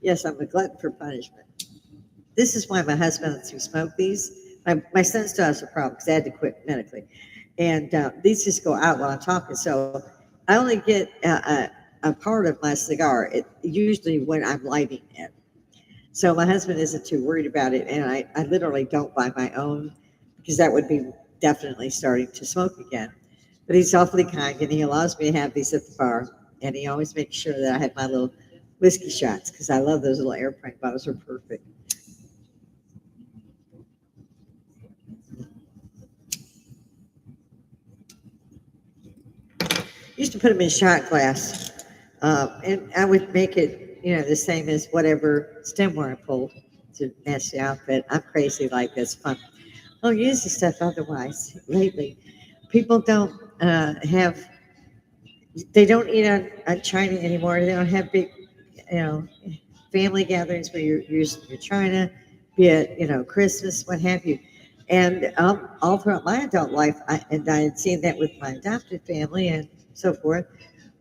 Yes, I'm a glutton for punishment. This is why my husband lets me smoke these. My son still has a problem because I had to quit medically. And these just go out while I'm talking. So I only get a part of my cigar, usually when I'm lighting it. So my husband isn't too worried about it. And I literally don't buy my own because that would be definitely starting to smoke again. But he's awfully kind and he allows me to have these at the bar. And he always makes sure that I have my little whiskey shots because I love those little airplane bottles. Are perfect. Used to put them in shot glass, and I would make it, the same as whatever stemware I pulled to match the outfit. I'm crazy like this. Fun. I'll use the stuff otherwise. Lately, people don't have. They don't eat on China anymore. They don't have big, you know, family gatherings where you're using your China, be it Christmas, what have you. And all throughout my adult life, and I had seen that with my adopted family and so forth.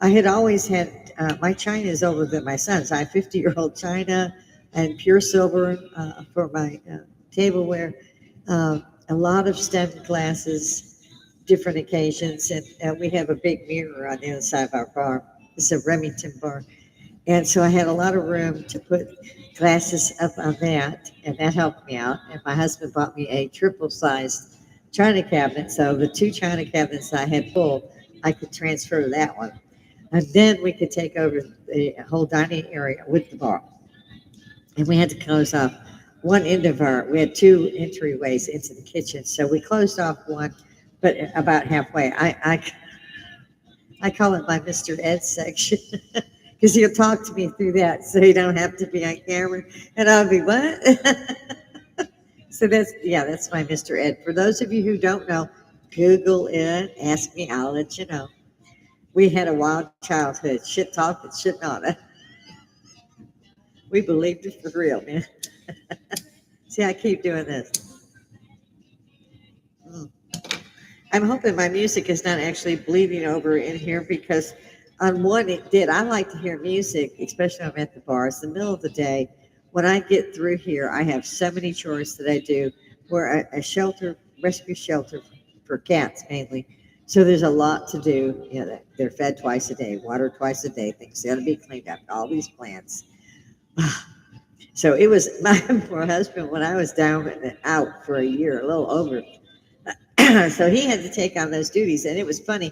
I had always had my china is older than my son's. I have 50-year-old china and pure silver for my tableware. A lot of stemmed glasses, different occasions, and we have a big mirror on the other side of our bar. It's a Remington bar, and so I had a lot of room to put glasses up on that, and that helped me out. And my husband bought me a triple-sized china cabinet, so the two china cabinets I had full, I could transfer to that one. And then we could take over the whole dining area with the bar. And we had to close off one end of we had two entryways into the kitchen. So we closed off one, but about halfway. I call it my Mr. Ed section because he'll talk to me through that so he don't have to be on camera. And I'll be, what? So that's my Mr. Ed. For those of you who don't know, Google it, ask me, I'll let you know. We had a wild childhood, shit talk and shit not. We believed it for real, man. See, I keep doing this. Mm. I'm hoping my music is not actually bleeding over in here because on one it did. I like to hear music, especially when I'm at the bar. It's the middle of the day. When I get through here, I have so many chores that I do. We're a shelter, rescue shelter for cats mainly. So there's a lot to do. You know, they're fed twice a day, water twice a day, things got to be cleaned up, all these plants. So it was my poor husband when I was down and out for a year, a little over. So he had to take on those duties, and it was funny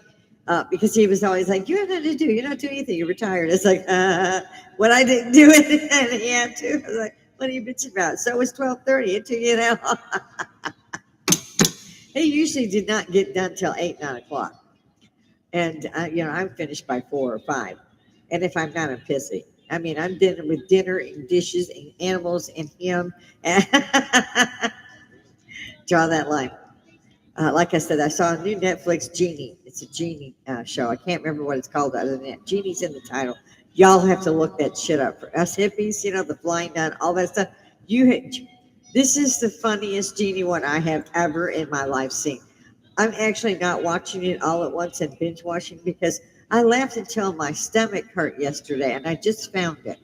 because he was always like, "You have nothing to do. You're not doing anything. You're retired." It's like, when I didn't do it, and he had to. I was like, "What are you bitching about?" So it was 12:30. It took you that long. He usually did not get done till 8, 9 o'clock, and I'm finished by 4 or 5. And if I'm not, I'm pissy. I mean, I'm dealing with dinner and dishes and animals and him. Draw that line. Like I said, I saw a new Netflix Genie. It's a Genie show. I can't remember what it's called other than that. Genie's in the title. Y'all have to look that shit up. For us hippies, the flying down, all that stuff. This is the funniest Genie one I have ever in my life seen. I'm actually not watching it all at once and binge watching because I laughed until my stomach hurt yesterday, and I just found it.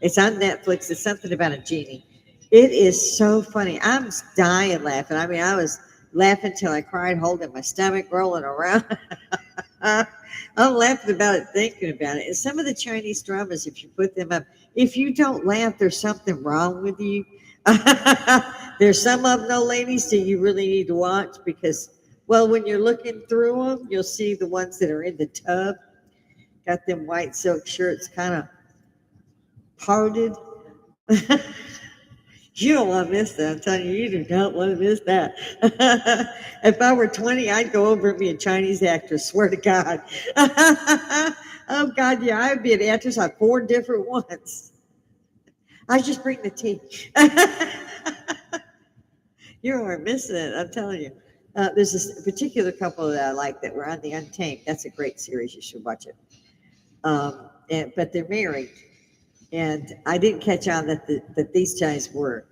It's on Netflix. It's something about a genie. It is so funny. I'm dying laughing. I mean, I was laughing till I cried, holding my stomach, rolling around. I'm laughing about it, thinking about it. And some of the Chinese dramas, if you put them up, if you don't laugh, there's something wrong with you. There's some of them, though, ladies, that you really need to watch because, well, when you're looking through them, you'll see the ones that are in the tub, got them white silk shirts kind of parted. You don't want to miss that. I'm telling you, you do not want to miss that. If I were 20, I'd go over and be a Chinese actress, swear to God. Oh, God, yeah, I'd be an actress on 4 different ones. I just bring the tea. You are missing it, I'm telling you. There's this particular couple that I like that were on The Untamed. That's a great series. You should watch it. But they're married. And I didn't catch on that these guys were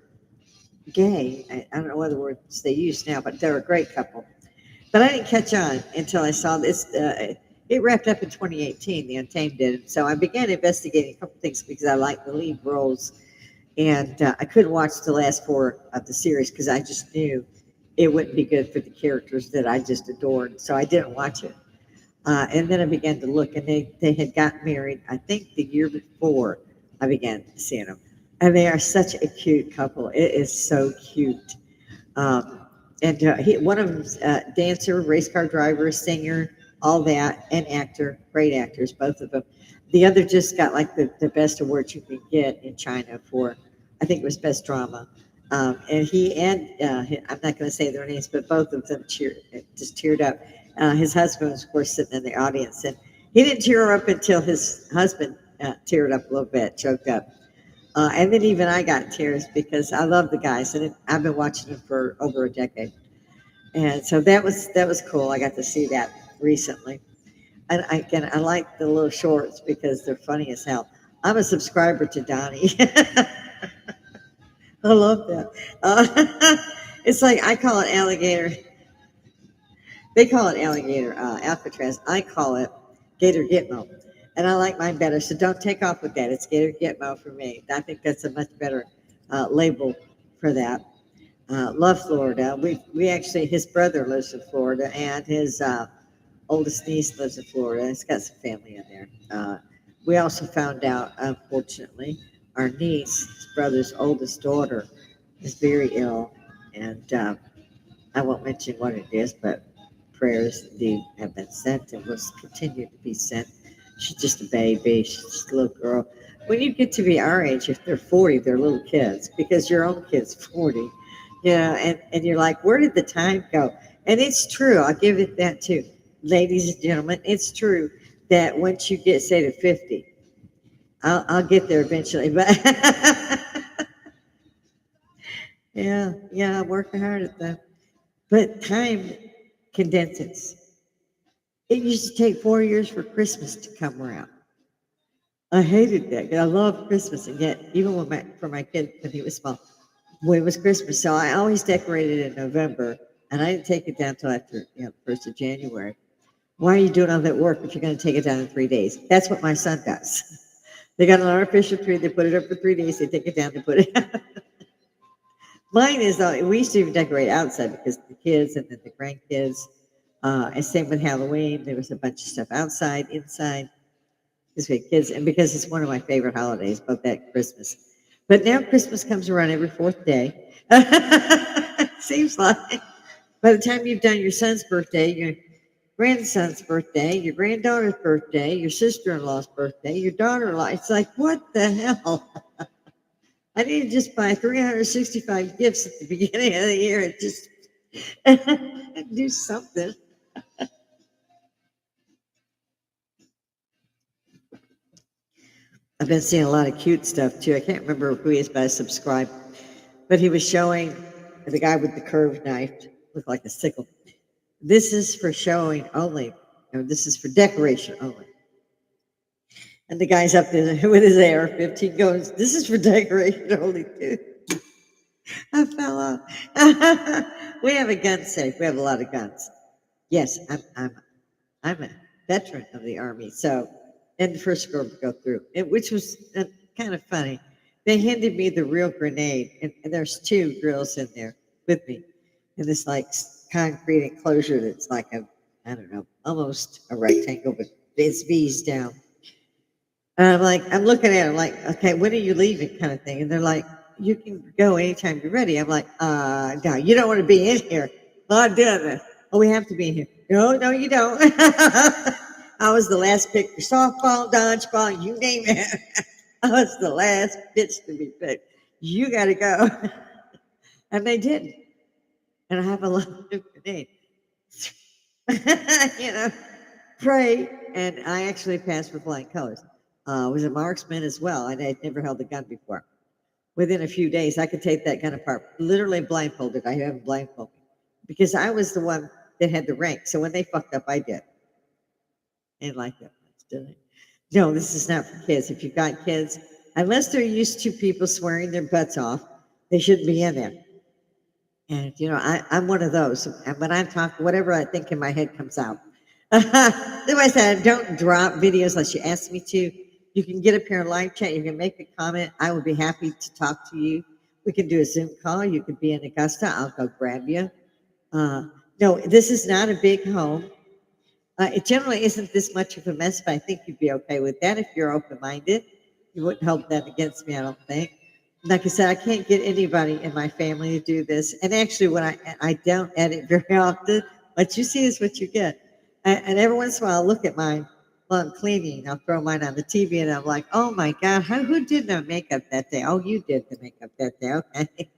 gay. I don't know what the words they use now, but they're a great couple. But I didn't catch on until I saw this. It wrapped up in 2018, The Untamed did. So I began investigating a couple things because I like the lead roles. And I couldn't watch the last 4 of the series because I just knew it wouldn't be good for the characters that I just adored. So I didn't watch it. And then I began to look, and they had gotten married, I think the year before I began seeing them. And they are such a cute couple. It is so cute. And one of them's a dancer, race car driver, singer, all that, and actor. Great actors, both of them. The other just got like the best award you can get in China for, I think it was best drama. And he and I'm not going to say their names, but both of them just teared up. His husband was, of course, sitting in the audience, and he didn't tear up until his husband teared up a little bit, choked up. And then even I got tears because I love the guys, and I've been watching them for over a decade. And so that was cool. I got to see that recently. And I like the little shorts because they're funny as hell. I'm a subscriber to Donnie. I love that. It's like I call it alligator. They call it alligator Alcatraz. I call it Gator Gitmo. And I like mine better. So don't take off with that. It's Gator Gitmo for me. I think that's a much better label for that. Love Florida. We actually, his brother lives in Florida, and his oldest niece lives in Florida. He's got some family in there. We also found out, unfortunately, our niece, his brother's oldest daughter, is very ill. And I won't mention what it is, but prayers indeed have been sent and will continue to be sent. She's just a baby. She's just a little girl. When you get to be our age, if they're 40, they're little kids because your own kid's 40. And you're like, where did the time go? And it's true. I'll give it that too. Ladies and gentlemen, it's true that once you get, say, to 50, I'll get there eventually. But yeah, I'm working hard at that. But time condenses. It used to take 4 years for Christmas to come around. I hated that. I love Christmas, and yet even for my kid when he was small, when it was Christmas, so I always decorated in November, and I didn't take it down till after the 1st of January. Why are you doing all that work if you're going to take it down in 3 days? That's what my son does. They got an artificial tree. They put it up for 3 days. They take it down. They put it. Mine is. We used to even decorate outside because the kids and then the grandkids. And same with Halloween. There was a bunch of stuff outside, inside. Because we had kids, and because it's one of my favorite holidays, both that and Christmas. But now Christmas comes around every fourth day. Seems like by the time you've done your son's birthday, your grandson's birthday, your granddaughter's birthday, your sister-in-law's birthday, your daughter-in-law, it's like, what the hell? I need to just buy 365 gifts at the beginning of the year and just do something. I've been seeing a lot of cute stuff too. I can't remember who he is, but I subscribe. But he was showing the guy with the curved knife, looked like a sickle. This is for showing only, or this is for decoration only. And the guy's up there with his AR-15 goes, this is for decoration only too. I fell off. We have a gun safe. We have a lot of guns. Yes, I'm a veteran of the Army, so and the first girl to go through, which was kind of funny. They handed me the real grenade, and there's 2 drills in there with me in this like concrete enclosure that's like I don't know, almost a rectangle, but it's V's down. And I'm looking at it, I'm like, okay, when are you leaving, kind of thing? And they're like, you can go anytime you're ready. I'm like, no, you don't want to be in here. I'm not doing this. Oh, we have to be in here. No, you don't. I was the last pick for softball, dodgeball, you name it. I was the last bitch to be picked. You got to go. And they did. And I have a lot of grenades. Pray. And I actually passed with flying colors. I was a marksman as well, and I'd never held a gun before. Within a few days, I could take that gun apart, literally blindfolded. I haven't blindfolded because I was the one that had the rank. So when they fucked up, I did. Ain't like that much, did I? No, this is not for kids. If you've got kids, unless they're used to people swearing their butts off, they shouldn't be in there. And I'm one of those. And when I talk, whatever I think in my head comes out. That's why I said don't drop videos unless you ask me to. You can get up here and live chat. You can make a comment. I would be happy to talk to you. We can do a Zoom call. You could be in Augusta. I'll go grab you. No, this is not a big home. It generally isn't this much of a mess, but I think you'd be okay with that if you're open-minded. You wouldn't hold that against me, I don't think. Like I said, I can't get anybody in my family to do this. And actually, when I don't edit very often, what you see is what you get. And every once in a while, I'll look at mine while I'm cleaning. I'll throw mine on the TV, and I'm like, oh my God, who did the makeup that day? Oh, you did the makeup that day. Okay.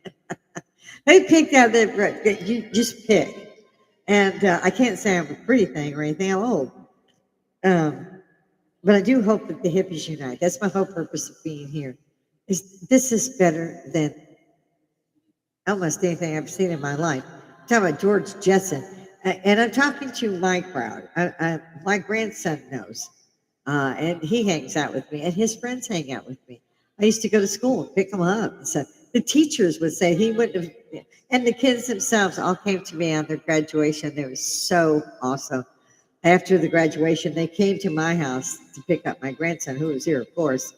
They picked out that you just pick. And I can't say I'm a pretty thing or anything. I'm old. But I do hope that the hippies unite. That's my whole purpose of being here. This is better than almost anything I've seen in my life. I'm talking about George Jetson. And I'm talking to my crowd. My grandson knows. And he hangs out with me. And his friends hang out with me. I used to go to school and pick them up. And so the teachers would say he wouldn't have. And the kids themselves all came to me on their graduation. They were so awesome. After the graduation, they came to my house to pick up my grandson, who was here, of course,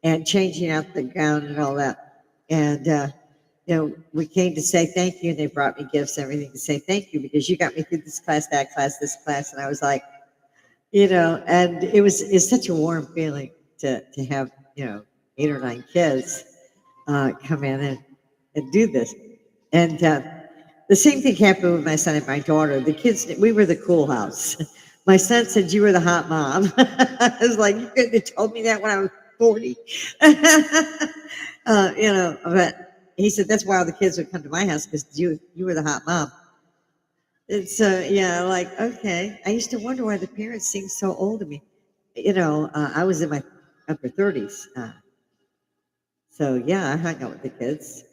and changing out the gown and all that. And, we came to say thank you, and they brought me gifts, everything to say thank you, because you got me through this class, that class, this class. And I was like, and it's such a warm feeling to have, 8 or 9 kids come in and do this. And the same thing happened with my son and my daughter. The kids, we were the cool house. My son said, you were the hot mom. I was like, you couldn't have told me that when I was 40. But he said, that's why all the kids would come to my house, because you were the hot mom. And so, okay. I used to wonder why the parents seemed so old to me. I was in my upper 30s. So, yeah, I hung out with the kids.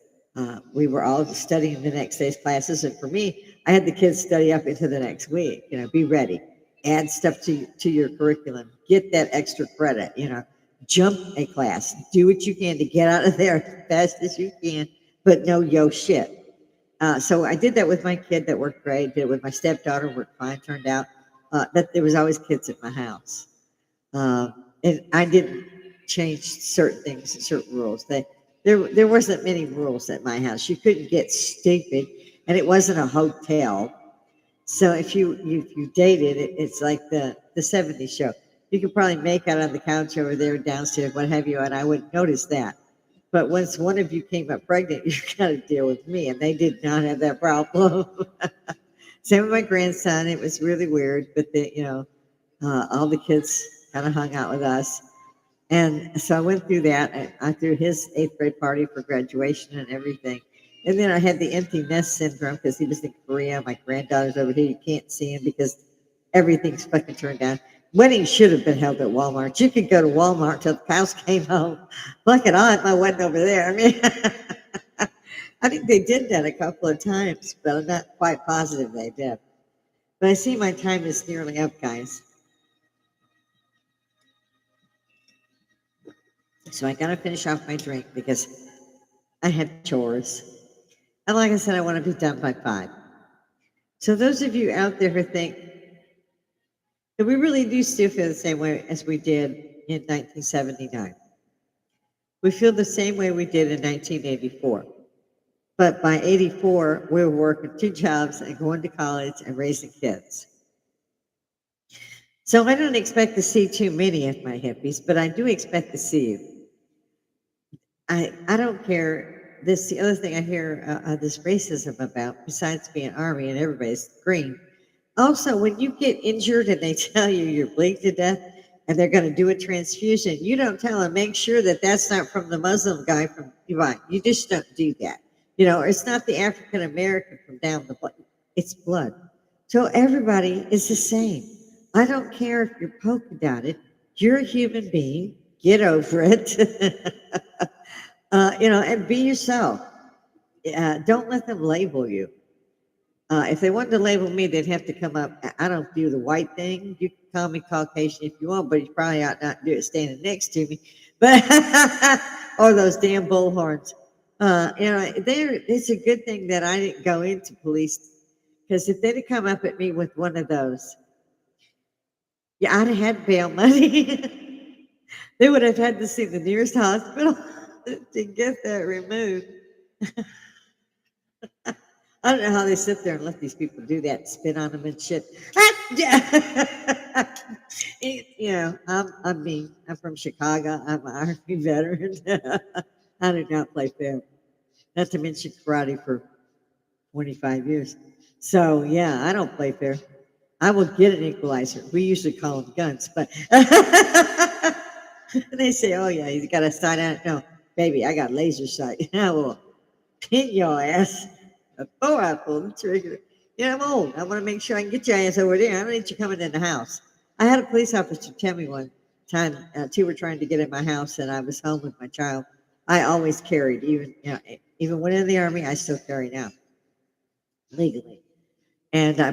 We were all studying the next day's classes. And for me, I had the kids study up into the next week. Be ready. Add stuff to your curriculum. Get that extra credit. Jump a class. Do what you can to get out of there as fast as you can. But know your shit. So I did that with my kid. That worked great. Did it with my stepdaughter. Worked fine. Turned out that there was always kids at my house. And I didn't change certain things, certain rules. There wasn't many rules at my house. You couldn't get stupid, and it wasn't a hotel. So if you dated, it's like the '70s show. You could probably make out on the couch over there, downstairs, what have you, and I wouldn't notice that. But once one of you came up pregnant, you got to deal with me, and they did not have that problem. Same with my grandson. It was really weird, but all the kids kind of hung out with us. And so I went through that. I threw his eighth grade party for graduation and everything. And then I had the empty nest syndrome because he was in Korea. My granddaughter's over here. You can't see him because everything's fucking turned down. Wedding should have been held at Walmart. You could go to Walmart till the cows came home. Look at all my wedding over there. I mean, I think they did that a couple of times, but I'm not quite positive they did. But I see my time is nearly up, guys. So I got to finish off my drink because I had chores. And like I said, I want to be done by 5. So those of you out there who think that we really do still feel the same way as we did in 1979, we feel the same way we did in 1984. But by 84, we were working 2 jobs and going to college and raising kids. So I don't expect to see too many of my hippies, but I do expect to see you. I don't care. This the other thing I hear this racism about, besides being Army and everybody's green. Also, when you get injured and they tell you you're bleeding to death and they're going to do a transfusion, you don't tell them, make sure that that's not from the Muslim guy from Iran. You just don't do that. It's not the African American from down the blood. It's blood. So everybody is the same. I don't care if you're polka dotted. You're a human being. Get over it. And be yourself. Don't let them label you. If they wanted to label me, they'd have to come up. I don't do the white thing. You can call me Caucasian if you want, but you probably ought not do it standing next to me. But or those damn bullhorns. It's a good thing that I didn't go into police, because if they'd have come up at me with one of those, yeah, I'd have had bail money. They would have had to see the nearest hospital to get that removed. I don't know how they sit there and let these people do that, spit on them and shit. I'm mean. I'm from Chicago. I'm an Army veteran. I do not play fair. Not to mention karate for 25 years. So, yeah, I don't play fair. I will get an equalizer. We usually call them guns, but they say, oh, yeah, you got a sight on it. No, baby, I got laser sight. I will pin your ass before I pull the trigger. I'm old. I want to make sure I can get your ass over there. I don't need you coming in the house. I had a police officer tell me one time, 2 were trying to get in my house, and I was home with my child. I always carried, even when in the Army, I still carry now, legally. And I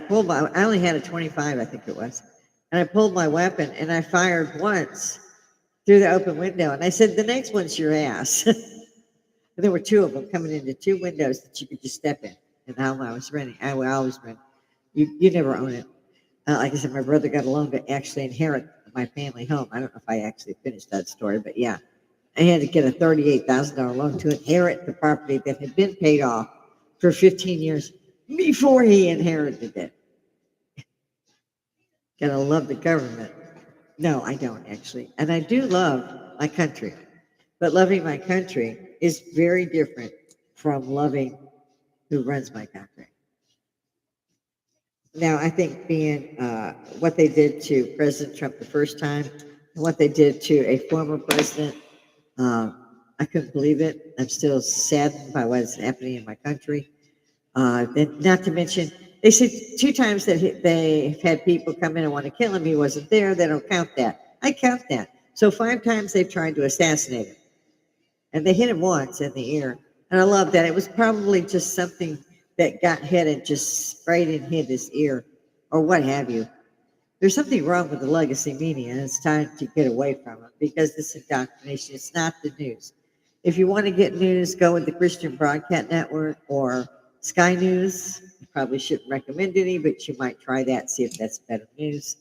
only had a 25, I think it was. And I pulled my weapon and I fired once through the open window. And I said, the next one's your ass. And there were 2 of them coming into 2 windows that you could just step in the home I was renting. I would always rent. You never own it. Like I said, my brother got a loan to actually inherit my family home. I don't know if I actually finished that story, but yeah. I had to get a $38,000 loan to inherit the property that had been paid off for 15 years before he inherited it. Gotta love the government. No, I don't actually. And I do love my country. But loving my country is very different from loving who runs my country. Now, I think being what they did to President Trump the first time and what they did to a former president, I couldn't believe it. I'm still saddened by what is happening in my country. Not to mention, they said 2 times that they've had people come in and want to kill him. He wasn't there. They don't count that. I count that. So 5 times they've tried to assassinate him. And they hit him once in the ear. And I love that. It was probably just something that got hit and just sprayed and hit his ear or what have you. There's something wrong with the legacy media, and it's time to get away from it because this indoctrination is not the news. If you want to get news, go with the Christian Broadcast Network or Sky News, I probably shouldn't recommend any, but you might try that, see if that's better news.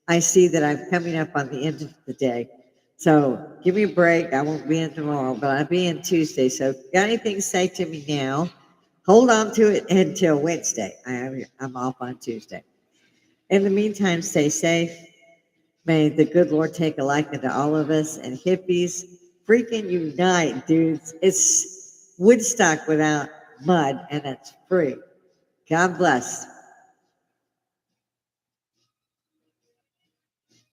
I see that I'm coming up on the end of the day. So give me a break. I won't be in tomorrow, but I'll be in Tuesday. So if you got anything to say to me now, hold on to it until Wednesday. I'm off on Tuesday. In the meantime, stay safe. May the good Lord take a liking to all of us, and hippies freaking unite, dudes. It's Woodstock without mud, and it's free. God bless.